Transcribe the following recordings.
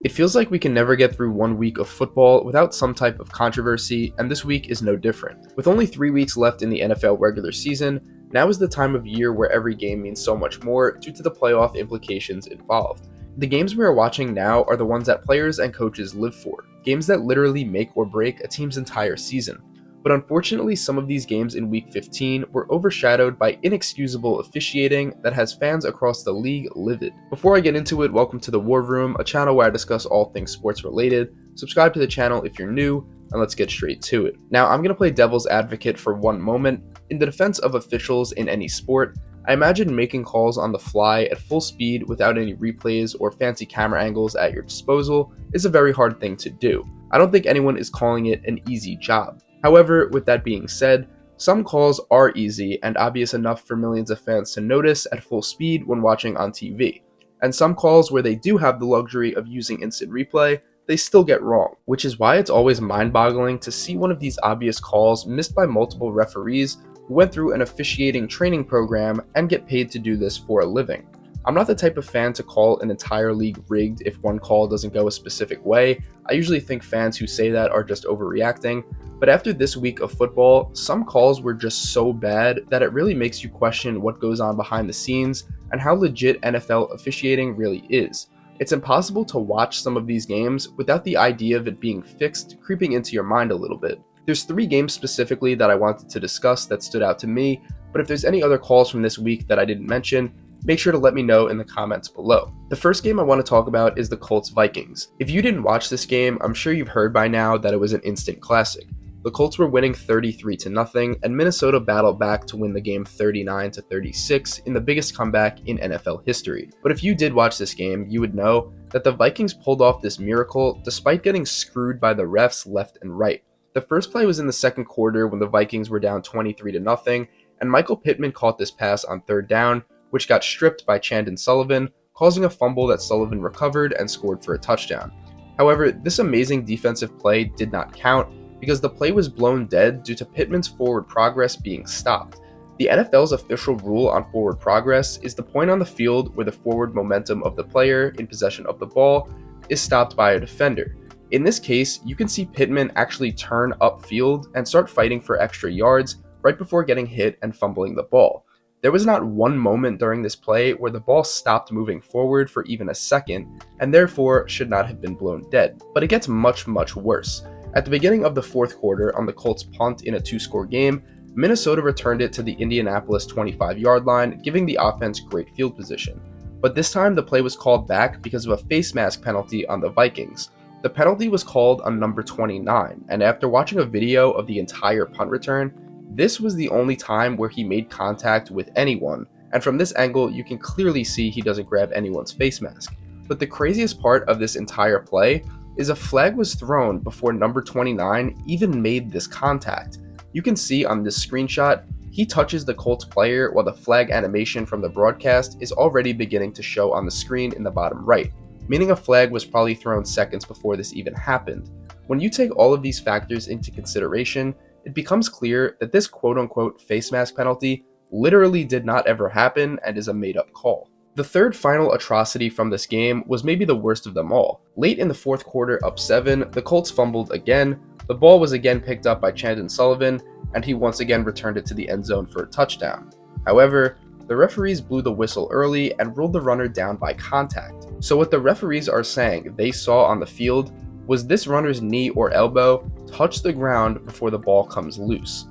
It feels like we can never get through 1 week of football without some type of controversy, and this week is no different. With only 3 weeks left in the NFL regular season, now is the time of year where every game means so much more due to the playoff implications involved. The games we are watching now are the ones that players and coaches live for, games that literally make or break a team's entire season. But unfortunately, some of these games in Week 15 were overshadowed by inexcusable officiating that has fans across the league livid. Before I get into it, welcome to the War Room, a channel where I discuss all things sports related. Subscribe to the channel if you're new, and let's get straight to it. Now, I'm going to play devil's advocate for one moment. In the defense of officials in any sport, I imagine making calls on the fly at full speed without any replays or fancy camera angles at your disposal is a very hard thing to do. I don't think anyone is calling it an easy job. However, with that being said, some calls are easy and obvious enough for millions of fans to notice at full speed when watching on TV. And some calls where they do have the luxury of using instant replay, they still get wrong, which is why it's always mind-boggling to see one of these obvious calls missed by multiple referees who went through an officiating training program and get paid to do this for a living. I'm not the type of fan to call an entire league rigged if one call doesn't go a specific way. I usually think fans who say that are just overreacting. But after this week of football, some calls were just so bad that it really makes you question what goes on behind the scenes and how legit NFL officiating really is. It's impossible to watch some of these games without the idea of it being fixed creeping into your mind a little bit. There's 3 games specifically that I wanted to discuss that stood out to me, but if there's any other calls from this week that I didn't mention, make sure to let me know in the comments below. The first game I want to talk about is the Colts-Vikings. If you didn't watch this game, I'm sure you've heard by now that it was an instant classic. The Colts were winning 33-0, and Minnesota battled back to win the game 39-36 in the biggest comeback in NFL history. But if you did watch this game, you would know that the Vikings pulled off this miracle despite getting screwed by the refs left and right. The first play was in the second quarter when the Vikings were down 23-0, and Michael Pittman caught this pass on third down, which got stripped by Chandon Sullivan, causing a fumble that Sullivan recovered and scored for a touchdown. However, this amazing defensive play did not count because the play was blown dead due to Pittman's forward progress being stopped. The NFL's official rule on forward progress is the point on the field where the forward momentum of the player in possession of the ball is stopped by a defender. In this case, you can see Pittman actually turn upfield and start fighting for extra yards right before getting hit and fumbling the ball. There was not one moment during this play where the ball stopped moving forward for even a second, and therefore should not have been blown dead. But it gets much worse. At the beginning of the fourth quarter on the Colts punt in a 2-score game, Minnesota returned it to the Indianapolis 25-yard line, giving the offense great field position. But this time the play was called back because of a face mask penalty on the Vikings. The penalty was called on number 29, and after watching a video of the entire punt return, this was the only time where he made contact with anyone, and from this angle you can clearly see he doesn't grab anyone's face mask. But the craziest part of this entire play is a flag was thrown before number 29 even made this contact. You can see on this screenshot, he touches the Colts player while the flag animation from the broadcast is already beginning to show on the screen in the bottom right, meaning a flag was probably thrown seconds before this even happened. When you take all of these factors into consideration, it becomes clear that this quote-unquote face mask penalty literally did not ever happen and is a made-up call. The third final atrocity from this game was maybe the worst of them all. Late in the fourth quarter, up 7, the Colts fumbled again, the ball was again picked up by Chandon Sullivan, and he once again returned it to the end zone for a touchdown. However, the referees blew the whistle early and ruled the runner down by contact. So what the referees are saying they saw on the field was this runner's knee or elbow touch the ground before the ball comes loose.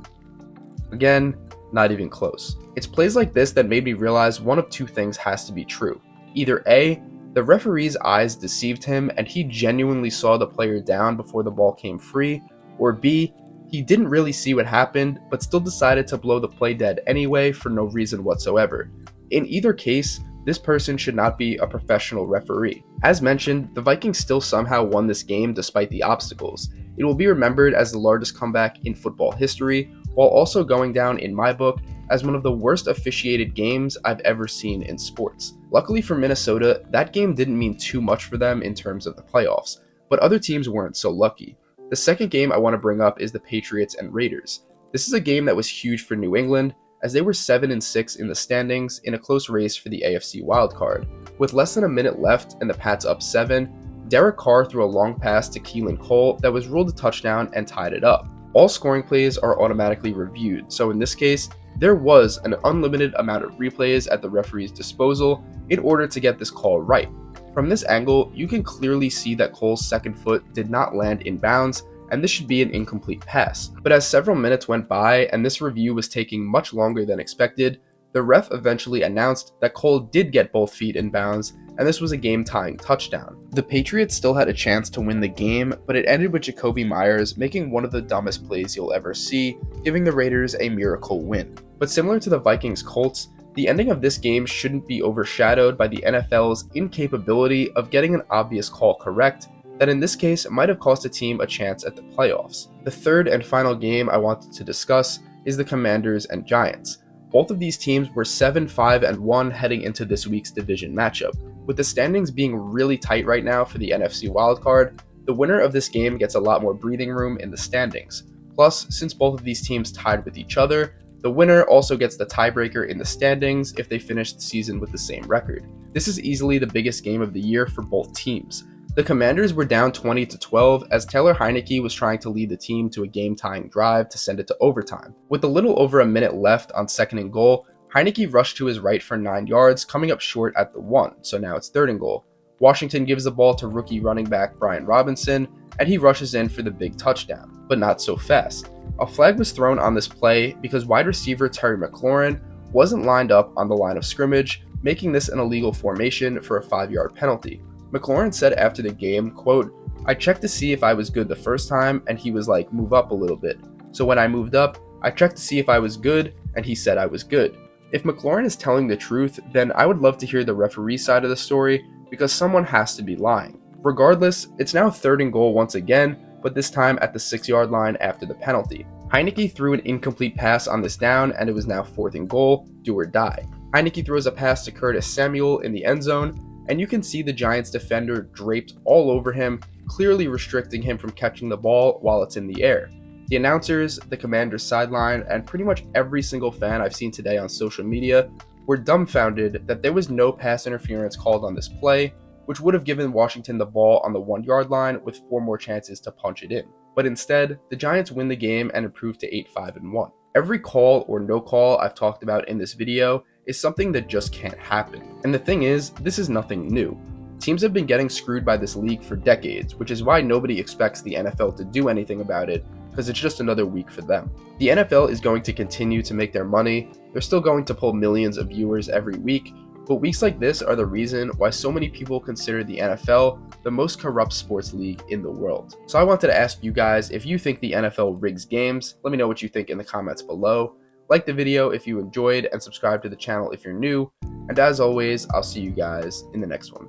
Again, not even close. It's plays like this that made me realize one of 2 things has to be true. Either A, the referee's eyes deceived him and he genuinely saw the player down before the ball came free, or B, he didn't really see what happened but still decided to blow the play dead anyway for no reason whatsoever. In either case, this person should not be a professional referee. As mentioned, the Vikings still somehow won this game despite the obstacles. It will be remembered as the largest comeback in football history, while also going down in my book as one of the worst officiated games I've ever seen in sports. Luckily for Minnesota, that game didn't mean too much for them in terms of the playoffs, but other teams weren't so lucky. The second game I want to bring up is the Patriots and Raiders. This is a game that was huge for New England, as they were 7-6 in the standings in a close race for the AFC wildcard. With less than a minute left and the Pats up 7, Derek Carr threw a long pass to Keelan Cole that was ruled a touchdown and tied it up. All scoring plays are automatically reviewed, so in this case, there was an unlimited amount of replays at the referee's disposal in order to get this call right. From this angle, you can clearly see that Cole's second foot did not land in bounds, and this should be an incomplete pass. But as several minutes went by and this review was taking much longer than expected, the ref eventually announced that Cole did get both feet in bounds, and this was a game-tying touchdown. The Patriots still had a chance to win the game, but it ended with Jacoby Myers making one of the dumbest plays you'll ever see, giving the Raiders a miracle win. But similar to the Vikings-Colts, the ending of this game shouldn't be overshadowed by the NFL's incapability of getting an obvious call correct that in this case might have cost a team a chance at the playoffs. The third and final game I wanted to discuss is the Commanders and Giants. Both of these teams were 7-5-1 heading into this week's division matchup. With the standings being really tight right now for the NFC wildcard, the winner of this game gets a lot more breathing room in the standings. Plus, since both of these teams tied with each other, the winner also gets the tiebreaker in the standings if they finish the season with the same record. This is easily the biggest game of the year for both teams. The Commanders were down 20-12 as Taylor Heinicke was trying to lead the team to a game-tying drive to send it to overtime. With a little over a minute left on 2nd and goal, Heinicke rushed to his right for 9 yards, coming up short at the 1, so now it's 3rd and goal. Washington gives the ball to rookie running back Brian Robinson, and he rushes in for the big touchdown, but not so fast. A flag was thrown on this play because wide receiver Terry McLaurin wasn't lined up on the line of scrimmage, making this an illegal formation for a 5-yard penalty. McLaurin said after the game, quote, "I checked to see if I was good the first time, and he was like, move up a little bit. So when I moved up, I checked to see if I was good, and he said I was good." If McLaurin is telling the truth, then I would love to hear the referee side of the story, because someone has to be lying. Regardless, it's now 3rd and goal once again, but this time at the 6-yard line after the penalty. Heinicke threw an incomplete pass on this down, and it was now 4th and goal, do or die. Heinicke throws a pass to Curtis Samuel in the end zone, and you can see the Giants defender draped all over him, clearly restricting him from catching the ball while it's in the air. The announcers, the Commanders sideline, and pretty much every single fan I've seen today on social media were dumbfounded that there was no pass interference called on this play, which would have given Washington the ball on the 1-yard line with 4 more chances to punch it in. But instead, the Giants win the game and improve to 8-5-1. Every call or no call I've talked about in this video is something that just can't happen. And the thing is, this is nothing new. Teams have been getting screwed by this league for decades, which is why nobody expects the NFL to do anything about it, because it's just another week for them. The NFL is going to continue to make their money, they're still going to pull millions of viewers every week, but weeks like this are the reason why so many people consider the NFL the most corrupt sports league in the world. So I wanted to ask you guys if you think the NFL rigs games. Let me know what you think in the comments below. Like the video if you enjoyed, and subscribe to the channel if you're new. And as always, I'll see you guys in the next one.